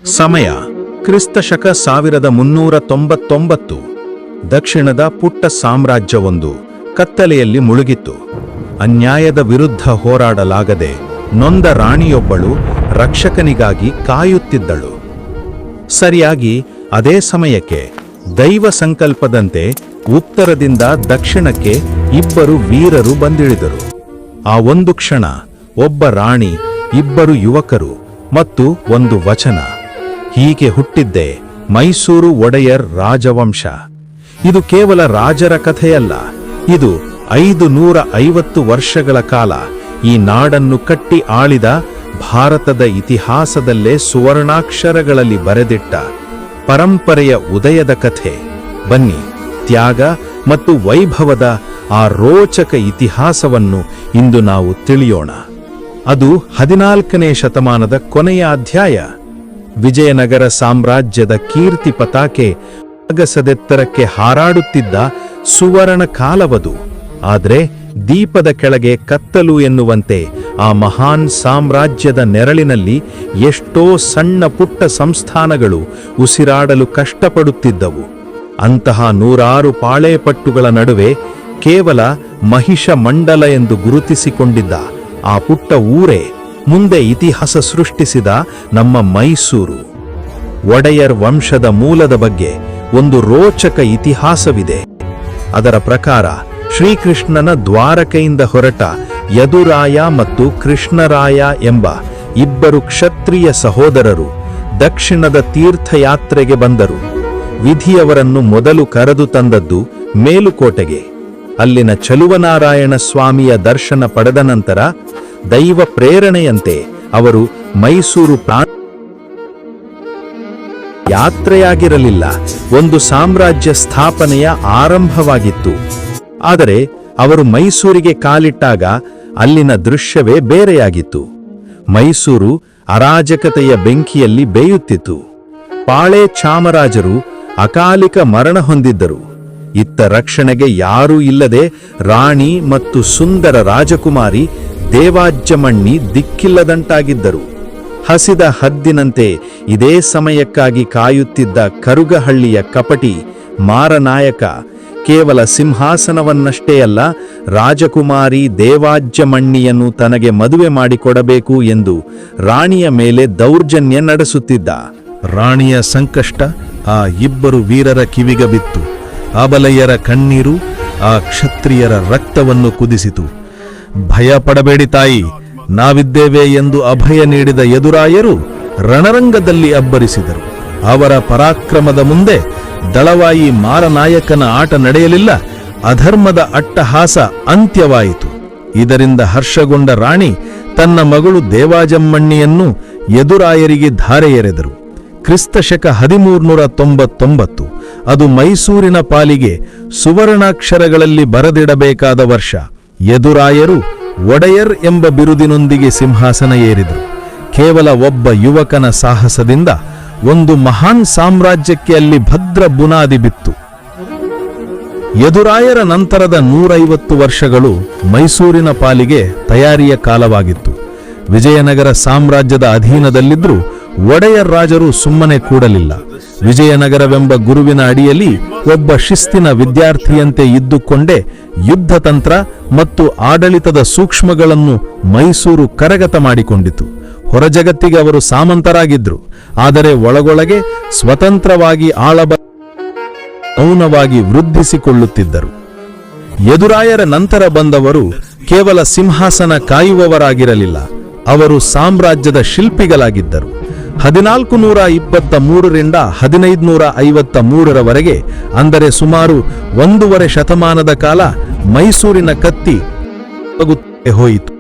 ಸಮಯ ಕ್ರಿಸ್ತಶಕ 1399. ದಕ್ಷಿಣದ ಪುಟ್ಟ ಸಾಮ್ರಾಜ್ಯವೊಂದು ಕತ್ತಲೆಯಲ್ಲಿ ಮುಳುಗಿತ್ತು. ಅನ್ಯಾಯದ ವಿರುದ್ಧ ಹೋರಾಡಲಾಗದೆ ನೊಂದ ರಾಣಿಯೊಬ್ಬಳು ರಕ್ಷಕನಿಗಾಗಿ ಕಾಯುತ್ತಿದ್ದಳು. ಸರಿಯಾಗಿ ಅದೇ ಸಮಯಕ್ಕೆ ದೈವ ಸಂಕಲ್ಪದಂತೆ ಉತ್ತರದಿಂದ ದಕ್ಷಿಣಕ್ಕೆ ಇಬ್ಬರು ವೀರರು ಬಂದಿಳಿದರು. ಆ ಒಂದು ಕ್ಷಣ ಒಬ್ಬ ರಾಣಿ, ಇಬ್ಬರು ಯುವಕರು ಮತ್ತು ಒಂದು ವಚನ. ಹೀಗೆ ಹುಟ್ಟಿದ್ದೇ ಮೈಸೂರು ಒಡೆಯರ್ ರಾಜವಂಶ. ಇದು ಕೇವಲ ರಾಜರ ಕಥೆಯಲ್ಲ, ಇದು 550 ವರ್ಷಗಳ ಕಾಲ ಈ ನಾಡನ್ನು ಕಟ್ಟಿ ಆಳಿದ ಭಾರತದ ಇತಿಹಾಸದಲ್ಲೇ ಸುವರ್ಣಾಕ್ಷರಗಳಲ್ಲಿ ಬರೆದಿಟ್ಟ ಪರಂಪರೆಯ ಉದಯದ ಕಥೆ. ಬನ್ನಿ, ತ್ಯಾಗ ಮತ್ತು ವೈಭವದ ಆ ರೋಚಕ ಇತಿಹಾಸವನ್ನು ಇಂದು ನಾವು ತಿಳಿಯೋಣ. ಅದು 14ನೇ ಶತಮಾನದ ಕೊನೆಯ ಅಧ್ಯಾಯ. ವಿಜಯನಗರ ಸಾಮ್ರಾಜ್ಯದ ಕೀರ್ತಿ ಪತಾಕೆ ಅಗಸದೆತ್ತರಕ್ಕೆ ಹಾರಾಡುತ್ತಿದ್ದ ಸುವರ್ಣ ಕಾಲವದು. ಆದರೆ ದೀಪದ ಕೆಳಗೆ ಕತ್ತಲು ಎನ್ನುವಂತೆ ಆ ಮಹಾನ್ ಸಾಮ್ರಾಜ್ಯದ ನೆರಳಿನಲ್ಲಿ ಎಷ್ಟೋ ಸಣ್ಣ ಪುಟ್ಟ ಸಂಸ್ಥಾನಗಳು ಉಸಿರಾಡಲು ಕಷ್ಟಪಡುತ್ತಿದ್ದವು. ಅಂತಹ 100 ಪಾಳೆಯಪಟ್ಟುಗಳ ನಡುವೆ ಕೇವಲ ಮಹಿಷ ಮಂಡಲ ಎಂದು ಗುರುತಿಸಿಕೊಂಡಿದ್ದ ಆ ಪುಟ್ಟ ಊರೇ ಮುಂದೆ ಇತಿಹಾಸ ಸೃಷ್ಟಿಸಿದ ನಮ್ಮ ಮೈಸೂರು. ಒಡೆಯರ್ ವಂಶದ ಮೂಲದ ಬಗ್ಗೆ ಒಂದು ರೋಚಕ ಇತಿಹಾಸವಿದೆ. ಅದರ ಪ್ರಕಾರ ಶ್ರೀಕೃಷ್ಣನ ದ್ವಾರಕೆಯಿಂದ ಹೊರಟ ಯದುರಾಯ ಮತ್ತು ಕೃಷ್ಣರಾಯ ಎಂಬ ಇಬ್ಬರು ಕ್ಷತ್ರಿಯ ಸಹೋದರರು ದಕ್ಷಿಣದ ತೀರ್ಥಯಾತ್ರೆಗೆ ಬಂದರು. ವಿಧಿಯವರನ್ನು ಮೊದಲು ಕರೆದು ತಂದದ್ದು ಮೇಲುಕೋಟೆಗೆ. ಅಲ್ಲಿನ ಚಲುವನಾರಾಯಣ ಸ್ವಾಮಿಯ ದರ್ಶನ ಪಡೆದ ನಂತರ ದೈವ ಪ್ರೇರಣೆಯಂತೆ ಅವರು ಮೈಸೂರು ಯಾತ್ರೆಯಾಗಿರಲಿಲ್ಲ, ಒಂದು ಸಾಮ್ರಾಜ್ಯ ಸ್ಥಾಪನೆಯ ಆರಂಭವಾಗಿತ್ತು. ಆದರೆ ಅವರು ಮೈಸೂರಿಗೆ ಕಾಲಿಟ್ಟಾಗ ಅಲ್ಲಿನ ದೃಶ್ಯವೇ ಬೇರೆಯಾಗಿತ್ತು. ಮೈಸೂರು ಅರಾಜಕತೆಯ ಬೆಂಕಿಯಲ್ಲಿ ಬೇಯುತ್ತಿತ್ತು. ಪಾಳೆ ಚಾಮರಾಜರು ಅಕಾಲಿಕ ಮರಣ ಹೊಂದಿದ್ದರು. ಇತ್ತ ರಕ್ಷಣೆಗೆ ಯಾರೂ ಇಲ್ಲದೆ ರಾಣಿ ಮತ್ತು ಸುಂದರ ರಾಜಕುಮಾರಿ ದೇವಾಜ್ಯಮಣ್ಣಿ ದಿಕ್ಕಿಲ್ಲದಂಟಾಗಿದ್ದರು. ಹಸಿದ ಹದ್ದಿನಂತೆ ಇದೇ ಸಮಯಕ್ಕಾಗಿ ಕಾಯುತ್ತಿದ್ದ ಕರುಗಹಳ್ಳಿಯ ಕಪಟಿ ಮಾರನಾಯಕ ಕೇವಲ ಸಿಂಹಾಸನವನ್ನಷ್ಟೇ ಅಲ್ಲ, ರಾಜಕುಮಾರಿ ದೇವಾಜ್ಯಮಣ್ಣಿಯನ್ನು ತನಗೆ ಮದುವೆ ಮಾಡಿಕೊಡಬೇಕು ಎಂದು ರಾಣಿಯ ಮೇಲೆ ದೌರ್ಜನ್ಯ ನಡೆಸುತ್ತಿದ್ದ. ರಾಣಿಯ ಸಂಕಷ್ಟ ಆ ಇಬ್ಬರು ವೀರರ ಕಿವಿಗ ಬಿತ್ತು. ಅಬಲೆಯರ ಕಣ್ಣೀರು ಆ ಕ್ಷತ್ರಿಯರ ರಕ್ತವನ್ನು ಕುದಿಸಿತು. ಭಯ ಪಡಬೇಡಿ ತಾಯಿ, ನಾವಿದ್ದೇವೆ ಎಂದು ಅಭಯ ನೀಡಿದ ಯದುರಾಯರು ರಣರಂಗದಲ್ಲಿ ಅಬ್ಬರಿಸಿದರು. ಅವರ ಪರಾಕ್ರಮದ ಮುಂದೆ ದಳವಾಯಿ ಮಾರನಾಯಕನ ಆಟ ನಡೆಯಲಿಲ್ಲ. ಅಧರ್ಮದ ಅಟ್ಟಹಾಸ ಅಂತ್ಯವಾಯಿತು. ಇದರಿಂದ ಹರ್ಷಗೊಂಡ ರಾಣಿ ತನ್ನ ಮಗಳು ದೇವಾಜಮ್ಮಣ್ಣಿಯನ್ನು ಯದುರಾಯರಿಗೆ ಧಾರೆ ಎರೆದರು. ಕ್ರಿಸ್ತಶಕ 1399. ಅದು ಮೈಸೂರಿನ ಪಾಲಿಗೆ ಸುವರ್ಣಾಕ್ಷರಗಳಲ್ಲಿ ಬರೆದಿಡಬೇಕಾದ ವರ್ಷ. ಯದುರಾಯರು ಒಡೆಯರ್ ಎಂಬ ಬಿರುದಿನೊಂದಿಗೆ ಸಿಂಹಾಸನ ಏರಿದರು. ಕೇವಲ ಒಬ್ಬ ಯುವಕನ ಸಾಹಸದಿಂದ ಒಂದು ಮಹಾನ್ ಸಾಮ್ರಾಜ್ಯಕ್ಕೆ ಅಲ್ಲಿ ಭದ್ರ ಬುನಾದಿ ಬಿತ್ತು. ಯದುರಾಯರ ನಂತರದ 150 ವರ್ಷಗಳು ಮೈಸೂರಿನ ಪಾಲಿಗೆ ತಯಾರಿಯ ಕಾಲವಾಗಿತ್ತು. ವಿಜಯನಗರ ಸಾಮ್ರಾಜ್ಯದ ಅಧೀನದಲ್ಲಿದ್ದರೂ ಒಡೆಯರ್ ರಾಜರು ಸುಮ್ಮನೆ ಕೂಡಲಿಲ್ಲ. ವಿಜಯನಗರವೆಂಬ ಗುರುವಿನ ಅಡಿಯಲ್ಲಿ ಒಬ್ಬ ಶಿಸ್ತಿನ ವಿದ್ಯಾರ್ಥಿಯಂತೆ ಇದ್ದುಕೊಂಡೇ ಯುದ್ಧತಂತ್ರ ಮತ್ತು ಆಡಳಿತದ ಸೂಕ್ಷ್ಮಗಳನ್ನು ಮೈಸೂರು ಕರಗತ ಮಾಡಿಕೊಂಡಿತು. ಹೊರಜಗತ್ತಿಗೆ ಅವರು ಸಾಮಂತರಾಗಿದ್ರು, ಆದರೆ ಒಳಗೊಳಗೆ ಸ್ವತಂತ್ರವಾಗಿ ಮೌನವಾಗಿ ವೃದ್ಧಿಸಿಕೊಳ್ಳುತ್ತಿದ್ದರು. ಯದುರಾಯರ ನಂತರ ಬಂದವರು ಕೇವಲ ಸಿಂಹಾಸನ ಕಾಯುವವರಾಗಿರಲಿಲ್ಲ, ಅವರು ಸಾಮ್ರಾಜ್ಯದ ಶಿಲ್ಪಿಗಳಾಗಿದ್ದರು. 1423ರಿಂದ 1553ರವರೆಗೆ, ಅಂದರೆ ಸುಮಾರು 1.5 ಶತಮಾನದ ಕಾಲ ಮೈಸೂರಿನ ಕತ್ತಿ ಹೋಯಿತು.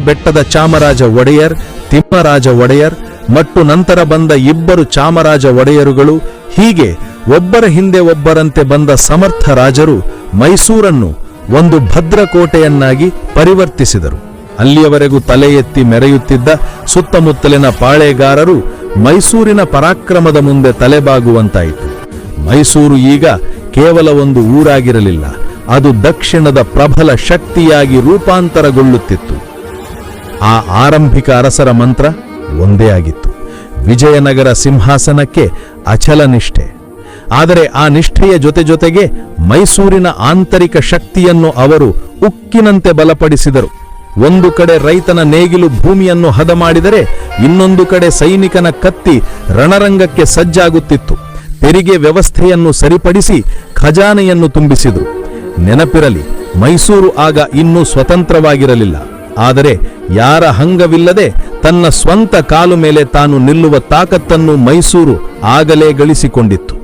ಬೆಟ್ಟದ ಚಾಮರಾಜ ಒಡೆಯರ್, ತಿಮ್ಮರಾಜ ಒಡೆಯರ್ ಮತ್ತು ನಂತರ ಬಂದ ಇಬ್ಬರು ಚಾಮರಾಜ ಒಡೆಯರುಗಳು, ಹೀಗೆ ಒಬ್ಬರ ಹಿಂದೆ ಒಬ್ಬರಂತೆ ಬಂದ ಸಮರ್ಥ ರಾಜರು ಮೈಸೂರನ್ನು ಒಂದು ಭದ್ರಕೋಟೆಯನ್ನಾಗಿ ಪರಿವರ್ತಿಸಿದರು. ಅಲ್ಲಿಯವರೆಗೂ ತಲೆ ಎತ್ತಿ ಮೆರೆಯುತ್ತಿದ್ದ ಸುತ್ತಮುತ್ತಲಿನ ಪಾಳೆಗಾರರು ಮೈಸೂರಿನ ಪರಾಕ್ರಮದ ಮುಂದೆ ತಲೆಬಾಗುವಂತಾಯಿತು. ಮೈಸೂರು ಈಗ ಕೇವಲ ಒಂದು ಊರಾಗಿರಲಿಲ್ಲ, ಅದು ದಕ್ಷಿಣದ ಪ್ರಬಲ ಶಕ್ತಿಯಾಗಿ ರೂಪಾಂತರಗೊಳ್ಳುತ್ತಿತ್ತು. ಆ ಆರಂಭಿಕ ಅರಸರ ಮಂತ್ರ ಒಂದೇ ಆಗಿತ್ತು: ವಿಜಯನಗರ ಸಿಂಹಾಸನಕ್ಕೆ ಅಚಲ ನಿಷ್ಠೆ. ಆದರೆ ಆ ನಿಷ್ಠೆಯ ಜೊತೆಗೆ ಮೈಸೂರಿನ ಆಂತರಿಕ ಶಕ್ತಿಯನ್ನು ಅವರು ಉಕ್ಕಿನಂತೆ ಬಲಪಡಿಸಿದರು. ಒಂದು ಕಡೆ ರೈತನ ನೇಗಿಲು ಭೂಮಿಯನ್ನು ಹದ ಮಾಡಿದರೆ ಇನ್ನೊಂದು ಕಡೆ ಸೈನಿಕನ ಕತ್ತಿ ರಣರಂಗಕ್ಕೆ ಸಜ್ಜಾಗುತ್ತಿತ್ತು. ತೆರಿಗೆ ವ್ಯವಸ್ಥೆಯನ್ನು ಸರಿಪಡಿಸಿ ಖಜಾನೆಯನ್ನು ತುಂಬಿಸಿದರು. ನೆನಪಿರಲಿ, ಮೈಸೂರು ಆಗ ಇನ್ನೂ ಸ್ವತಂತ್ರವಾಗಿರಲಿಲ್ಲ. ಆದರೆ ಯಾರ ಹಂಗವಿಲ್ಲದೆ ತನ್ನ ಸ್ವಂತ ಕಾಲು ಮೇಲೆ ತಾನು ನಿಲ್ಲುವ ತಾಕತ್ತನ್ನು ಮೈಸೂರು ಆಗಲೇ ಗಳಿಸಿಕೊಂಡಿತ್ತು.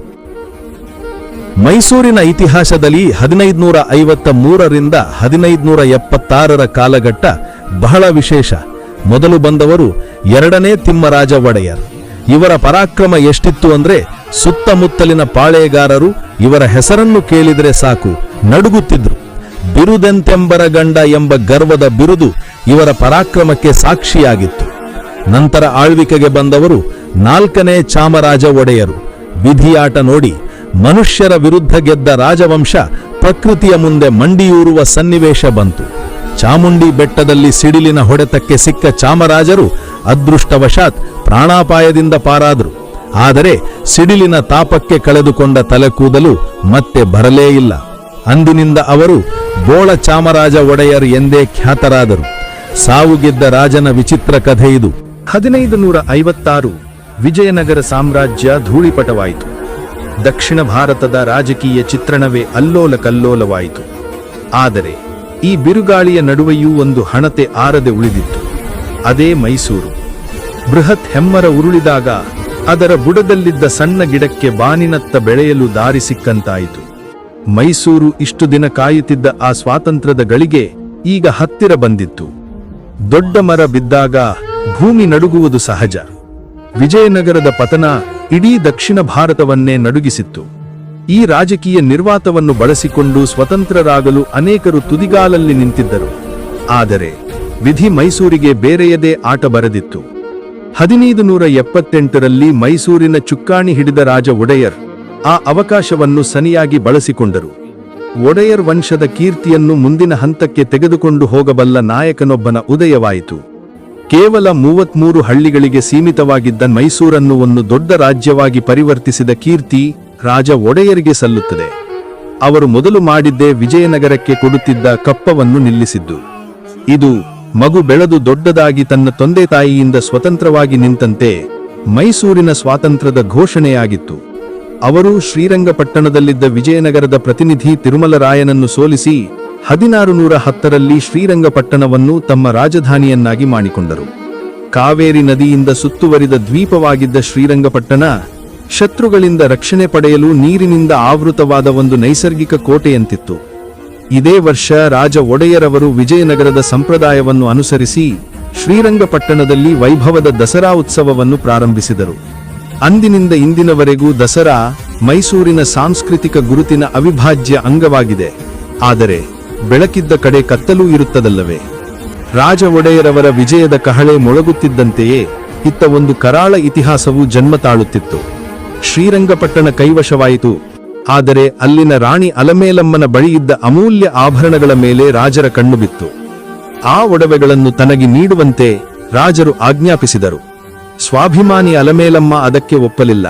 ಮೈಸೂರಿನ ಇತಿಹಾಸದಲ್ಲಿ 1553ರಿಂದ 1576 ಕಾಲಘಟ್ಟ ಬಹಳ ವಿಶೇಷ. ಮೊದಲು ಬಂದವರು ಎರಡನೇ ತಿಮ್ಮರಾಜ ಒಡೆಯರ್. ಇವರ ಪರಾಕ್ರಮ ಎಷ್ಟಿತ್ತು ಅಂದ್ರೆ ಸುತ್ತಮುತ್ತಲಿನ ಪಾಳೆಗಾರರು ಇವರ ಹೆಸರನ್ನು ಕೇಳಿದರೆ ಸಾಕು ನಡುಗುತ್ತಿದ್ರು. ಬಿರುದೆಂತೆಂಬರ ಗಂಡ ಎಂಬ ಗರ್ವದ ಬಿರುದು ಇವರ ಪರಾಕ್ರಮಕ್ಕೆ ಸಾಕ್ಷಿಯಾಗಿತ್ತು. ನಂತರ ಆಳ್ವಿಕೆಗೆ ಬಂದವರು ನಾಲ್ಕನೇ ಚಾಮರಾಜ ಒಡೆಯರು. ವಿಧಿಯಾಟ ನೋಡಿ ಮನುಷ್ಯರ ವಿರುದ್ಧ ಗೆದ್ದ ರಾಜವಂಶ ಪ್ರಕೃತಿಯ ಮುಂದೆ ಮಂಡಿಯೂರುವ ಸನ್ನಿವೇಶ ಬಂತು. ಚಾಮುಂಡಿ ಬೆಟ್ಟದಲ್ಲಿ ಸಿಡಿಲಿನ ಹೊಡೆತಕ್ಕೆ ಸಿಕ್ಕ ಚಾಮರಾಜರು ಅದೃಷ್ಟವಶಾತ್ ಪ್ರಾಣಾಪಾಯದಿಂದ ಪಾರಾದರು. ಆದರೆ ಸಿಡಿಲಿನ ತಾಪಕ್ಕೆ ಕಳೆದುಕೊಂಡ ತಲೆಕೂದಲು ಮತ್ತೆ ಬರಲೇ ಇಲ್ಲ. ಅಂದಿನಿಂದ ಅವರು ಬೋಳ ಚಾಮರಾಜ ಒಡೆಯರ್ ಎಂದೇ ಖ್ಯಾತರಾದರು. ಸಾವುಗೆದ್ದ ರಾಜನ ವಿಚಿತ್ರ ಕಥೆ ಇದು. 1556 ವಿಜಯನಗರ ಸಾಮ್ರಾಜ್ಯ ಧೂಳಿಪಟವಾಯಿತು. ದಕ್ಷಿಣ ಭಾರತದ ರಾಜಕೀಯ ಚಿತ್ರಣವೇ ಅಲ್ಲೋಲ ಕಲ್ಲೋಲವಾಯಿತು. ಆದರೆ ಈ ಬಿರುಗಾಳಿಯ ನಡುವೆಯೂ ಒಂದು ಹಣತೆ ಆರದೆ ಉಳಿದಿತ್ತು. ಅದೇ ಮೈಸೂರು. ಬೃಹತ್ ಹೆಮ್ಮರ ಉರುಳಿದಾಗ ಅದರ ಬುಡದಲ್ಲಿದ್ದ ಸಣ್ಣ ಗಿಡಕ್ಕೆ ಬಾನಿನತ್ತ ಬೆಳೆಯಲು ದಾರಿ ಸಿಕ್ಕಂತಾಯಿತು. ಮೈಸೂರು ಇಷ್ಟು ದಿನ ಕಾಯುತ್ತಿದ್ದ ಆ ಸ್ವಾತಂತ್ರ್ಯದ ಗಳಿಗೆ ಈಗ ಹತ್ತಿರ ಬಂದಿತ್ತು. ದೊಡ್ಡ ಮರ ಬಿದ್ದಾಗ ಭೂಮಿ ನಡುಗುವುದು ಸಹಜ. ವಿಜಯನಗರದ ಪತನ ಇಡೀ ದಕ್ಷಿಣ ಭಾರತವನ್ನೇ ನಡುಗಿಸಿತ್ತು. ಈ ರಾಜಕೀಯ ನಿರ್ವಾತವನ್ನು ಬಳಸಿಕೊಂಡು ಸ್ವತಂತ್ರರಾಗಲು ಅನೇಕರು ತುದಿಗಾಲಲ್ಲಿ ನಿಂತಿದ್ದರು. ಆದರೆ ವಿಧಿ ಮೈಸೂರಿಗೆ ಬೇರೆಯದೇ ಆಟ ಬರೆದಿತ್ತು. 1578ರಲ್ಲಿ ಮೈಸೂರಿನ ಚುಕ್ಕಾಣಿ ಹಿಡಿದ ರಾಜ ಒಡೆಯರ್ ಆ ಅವಕಾಶವನ್ನು ಸನಿಯಾಗಿ ಬಳಸಿಕೊಂಡರು. ಒಡೆಯರ್ ವಂಶದ ಕೀರ್ತಿಯನ್ನು ಮುಂದಿನ ಹಂತಕ್ಕೆ ತೆಗೆದುಕೊಂಡು ಹೋಗಬಲ್ಲ ನಾಯಕನೊಬ್ಬನ ಉದಯವಾಯಿತು. ಕೇವಲ 33 ಹಳ್ಳಿಗಳಿಗೆ ಸೀಮಿತವಾಗಿದ್ದ ಮೈಸೂರನ್ನು ಒಂದು ದೊಡ್ಡ ರಾಜ್ಯವಾಗಿ ಪರಿವರ್ತಿಸಿದ ಕೀರ್ತಿ ರಾಜ ಒಡೆಯರಿಗೆ ಸಲ್ಲುತ್ತದೆ. ಅವರು ಮೊದಲು ಮಾಡಿದ್ದೇ ವಿಜಯನಗರಕ್ಕೆ ಕೊಡುತ್ತಿದ್ದ ಕಪ್ಪವನ್ನು ನಿಲ್ಲಿಸಿದ್ದು. ಇದು ಮಗು ಬೆಳೆದು ದೊಡ್ಡದಾಗಿ ತನ್ನ ತಂದೆ ತಾಯಿಯಿಂದ ಸ್ವತಂತ್ರವಾಗಿ ನಿಂತಂತೆ ಮೈಸೂರಿನ ಸ್ವಾತಂತ್ರ್ಯದ ಘೋಷಣೆಯಾಗಿತ್ತು. ಅವರು ಶ್ರೀರಂಗಪಟ್ಟಣದಲ್ಲಿದ್ದ ವಿಜಯನಗರದ ಪ್ರತಿನಿಧಿ ತಿರುಮಲರಾಯನನ್ನು ಸೋಲಿಸಿ 1610ರಲ್ಲಿ ಶ್ರೀರಂಗಪಟ್ಟಣವನ್ನು ತಮ್ಮ ರಾಜಧಾನಿಯನ್ನಾಗಿ ಮಾಡಿಕೊಂಡರು. ಕಾವೇರಿ ನದಿಯಿಂದ ಸುತ್ತುವರಿದ ದ್ವೀಪವಾಗಿದ್ದ ಶ್ರೀರಂಗಪಟ್ಟಣ ಶತ್ರುಗಳಿಂದ ರಕ್ಷಣೆ ಪಡೆಯಲು ನೀರಿನಿಂದ ಆವೃತವಾದ ಒಂದು ನೈಸರ್ಗಿಕ ಕೋಟೆಯಂತಿತ್ತು. ಇದೇ ವರ್ಷ ರಾಜ ಒಡೆಯರವರು ವಿಜಯನಗರದ ಸಂಪ್ರದಾಯವನ್ನು ಅನುಸರಿಸಿ ಶ್ರೀರಂಗಪಟ್ಟಣದಲ್ಲಿ ವೈಭವದ ದಸರಾ ಉತ್ಸವವನ್ನು ಪ್ರಾರಂಭಿಸಿದರು. ಅಂದಿನಿಂದ ಇಂದಿನವರೆಗೂ ದಸರಾ ಮೈಸೂರಿನ ಸಾಂಸ್ಕೃತಿಕ ಗುರುತಿನ ಅವಿಭಾಜ್ಯ ಅಂಗವಾಗಿದೆ. ಆದರೆ ಬೆಳಕಿದ್ದ ಕಡೆ ಕತ್ತಲೂ ಇರುತ್ತದಲ್ಲವೇ? ರಾಜ ಒಡೆಯರವರ ವಿಜಯದ ಕಹಳೆ ಮೊಳಗುತ್ತಿದ್ದಂತೆಯೇ ಇತ್ತ ಒಂದು ಕರಾಳ ಇತಿಹಾಸವು ಜನ್ಮ ತಾಳುತ್ತಿತ್ತು. ಶ್ರೀರಂಗಪಟ್ಟಣ ಕೈವಶವಾಯಿತು. ಆದರೆ ಅಲ್ಲಿನ ರಾಣಿ ಅಲಮೇಲಮ್ಮನ ಬಳಿಯಿದ್ದ ಅಮೂಲ್ಯ ಆಭರಣಗಳ ಮೇಲೆ ರಾಜರ ಕಣ್ಣು ಬಿತ್ತು. ಆ ಒಡವೆಗಳನ್ನು ತನಗೆ ನೀಡುವಂತೆ ರಾಜರು ಆಜ್ಞಾಪಿಸಿದರು. ಸ್ವಾಭಿಮಾನಿ ಅಲಮೇಲಮ್ಮ ಅದಕ್ಕೆ ಒಪ್ಪಲಿಲ್ಲ.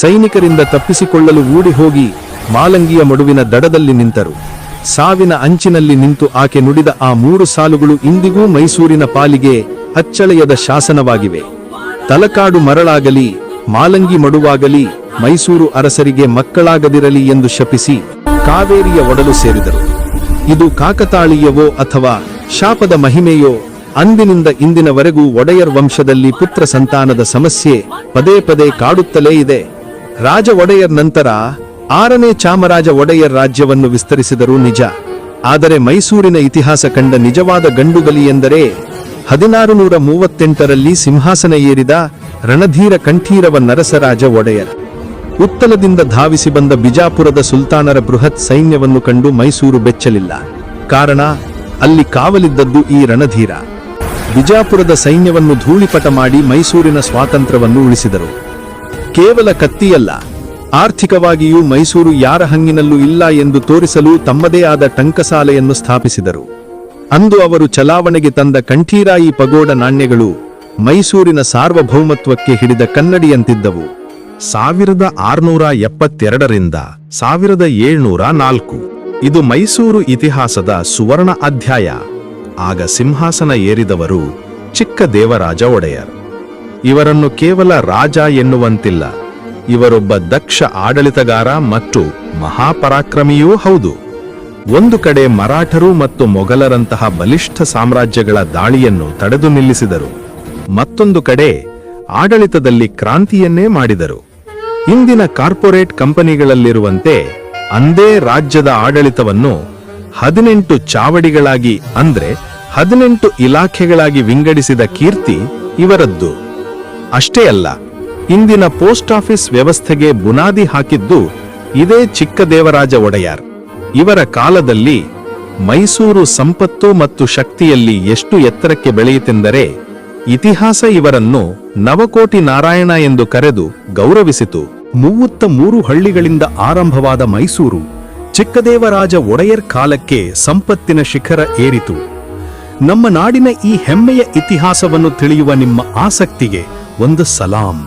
ಸೈನಿಕರಿಂದ ತಪ್ಪಿಸಿಕೊಳ್ಳಲು ಓಡಿ ಹೋಗಿ ಮಾಲಂಗಿಯ ಮಡುವಿನ ದಡದಲ್ಲಿ ನಿಂತರು. ಸಾವಿನ ಅಂಚಿನಲ್ಲಿ ನಿಂತು ಆಕೆ ನುಡಿದ ಆ 3 ಸಾಲುಗಳು ಇಂದಿಗೂ ಮೈಸೂರಿನ ಪಾಲಿಗೆ ಅಚ್ಚಳೆಯದ ಶಾಸನವಾಗಿವೆ. ತಲಕಾಡು ಮರಳಾಗಲಿ, ಮಾಲಂಗಿ ಮಡುವಾಗಲಿ, ಮೈಸೂರು ಅರಸರಿಗೆ ಮಕ್ಕಳಾಗದಿರಲಿ ಎಂದು ಶಪಿಸಿ ಕಾವೇರಿಯ ಒಡಲು ಸೇರಿದರು. ಇದು ಕಾಕತಾಳೀಯವೋ ಅಥವಾ ಶಾಪದ ಮಹಿಮೆಯೋ? ಅಂದಿನಿಂದ ಇಂದಿನವರೆಗೂ ಒಡೆಯರ್ ವಂಶದಲ್ಲಿ ಪುತ್ರ ಸಂತಾನದ ಸಮಸ್ಯೆ ಪದೇ ಪದೇ ಕಾಡುತ್ತಲೇ ಇದೆ. ರಾಜ ಒಡೆಯರ್ ನಂತರ 6ನೇ ಚಾಮರಾಜ ಒಡೆಯರ್ ರಾಜ್ಯವನ್ನು ವಿಸ್ತರಿಸಿದರು ನಿಜ. ಆದರೆ ಮೈಸೂರಿನ ಇತಿಹಾಸ ಕಂಡ ನಿಜವಾದ ಗಂಡುಗಲಿ ಎಂದರೆ 1638ರಲ್ಲಿ ಸಿಂಹಾಸನ ಏರಿದ ರಣಧೀರ ಕಂಠೀರವ ನರಸರಾಜ ಒಡೆಯರ್. ಉತ್ತಲದಿಂದ ಧಾವಿಸಿ ಬಂದ ಬಿಜಾಪುರದ ಸುಲ್ತಾನರ ಬೃಹತ್ ಸೈನ್ಯವನ್ನು ಕಂಡು ಮೈಸೂರು ಬೆಚ್ಚಲಿಲ್ಲ. ಕಾರಣ, ಅಲ್ಲಿ ಕಾವಲಿದ್ದದ್ದು ಈ ರಣಧೀರ. ಬಿಜಾಪುರದ ಸೈನ್ಯವನ್ನು ಧೂಳಿಪಟ ಮಾಡಿ ಮೈಸೂರಿನ ಸ್ವಾತಂತ್ರ್ಯವನ್ನು ಉಳಿಸಿದರು. ಕೇವಲ ಕತ್ತಿಯಲ್ಲ, ಆರ್ಥಿಕವಾಗಿಯೂ ಮೈಸೂರು ಯಾರ ಹಂಗಿನಲ್ಲೂ ಇಲ್ಲ ಎಂದು ತೋರಿಸಲು ತಮ್ಮದೇ ಆದ ಟಂಕಸಾಲೆಯನ್ನು ಸ್ಥಾಪಿಸಿದರು. ಅಂದು ಅವರು ಚಲಾವಣೆಗೆ ತಂದ ಕಂಠೀರಾಯಿ ಪಗೋಡ ನಾಣ್ಯಗಳು ಮೈಸೂರಿನ ಸಾರ್ವಭೌಮತ್ವಕ್ಕೆ ಹಿಡಿದ ಕನ್ನಡಿಯಂತಿದ್ದವು. 1672ರಿಂದ 1704 ಇದು ಮೈಸೂರು ಇತಿಹಾಸದ ಸುವರ್ಣ ಅಧ್ಯಾಯ. ಆಗ ಸಿಂಹಾಸನ ಏರಿದವರು ಚಿಕ್ಕ ದೇವರಾಜ ಒಡೆಯರ್. ಇವರನ್ನು ಕೇವಲ ರಾಜ ಎನ್ನುವಂತಿಲ್ಲ, ಇವರೊಬ್ಬ ದಕ್ಷ ಆಡಳಿತಗಾರ ಮತ್ತು ಮಹಾಪರಾಕ್ರಮಿಯೂ ಹೌದು. ಒಂದು ಕಡೆ ಮರಾಠರು ಮತ್ತು ಮೊಘಲರಂತಹ ಬಲಿಷ್ಠ ಸಾಮ್ರಾಜ್ಯಗಳ ದಾಳಿಯನ್ನು ತಡೆದು ನಿಲ್ಲಿಸಿದರು. ಮತ್ತೊಂದು ಕಡೆ ಆಡಳಿತದಲ್ಲಿ ಕ್ರಾಂತಿಯನ್ನೇ ಮಾಡಿದರು. ಇಂದಿನ ಕಾರ್ಪೊರೇಟ್ ಕಂಪನಿಗಳಲ್ಲಿರುವಂತೆ ಅಂದೇ ರಾಜ್ಯದ ಆಡಳಿತವನ್ನು 18 ಚಾವಡಿಗಳಾಗಿ ಅಂದ್ರೆ 18 ಇಲಾಖೆಗಳಾಗಿ ವಿಂಗಡಿಸಿದ ಕೀರ್ತಿ ಇವರದ್ದು. ಅಷ್ಟೇ ಅಲ್ಲ, ಇಂದಿನ ಪೋಸ್ಟ್ ಆಫೀಸ್ ವ್ಯವಸ್ಥೆಗೆ ಬುನಾದಿ ಹಾಕಿದ್ದು ಇದೇ ಚಿಕ್ಕ ದೇವರಾಜ ಒಡೆಯರ್. ಇವರ ಕಾಲದಲ್ಲಿ ಮೈಸೂರು ಸಂಪತ್ತು ಮತ್ತು ಶಕ್ತಿಯಲ್ಲಿ ಎಷ್ಟು ಎತ್ತರಕ್ಕೆ ಬೆಳೆಯಿತೆಂದರೆ ಇತಿಹಾಸ ಇವರನ್ನು ನವಕೋಟಿ ನಾರಾಯಣ ಎಂದು ಕರೆದು ಗೌರವಿಸಿತು. 33 ಹಳ್ಳಿಗಳಿಂದ ಆರಂಭವಾದ ಮೈಸೂರು ಚಿಕ್ಕದೇವರಾಜ ಒಡೆಯರ್ ಕಾಲಕ್ಕೆ ಸಂಪತ್ತಿನ ಶಿಖರ ಏರಿತು. ನಮ್ಮ ನಾಡಿನ ಈ ಹೆಮ್ಮೆಯ ಇತಿಹಾಸವನ್ನು ತಿಳಿಯುವ ನಿಮ್ಮ ಆಸಕ್ತಿಗೆ ಒಂದು ಸಲಾಂ.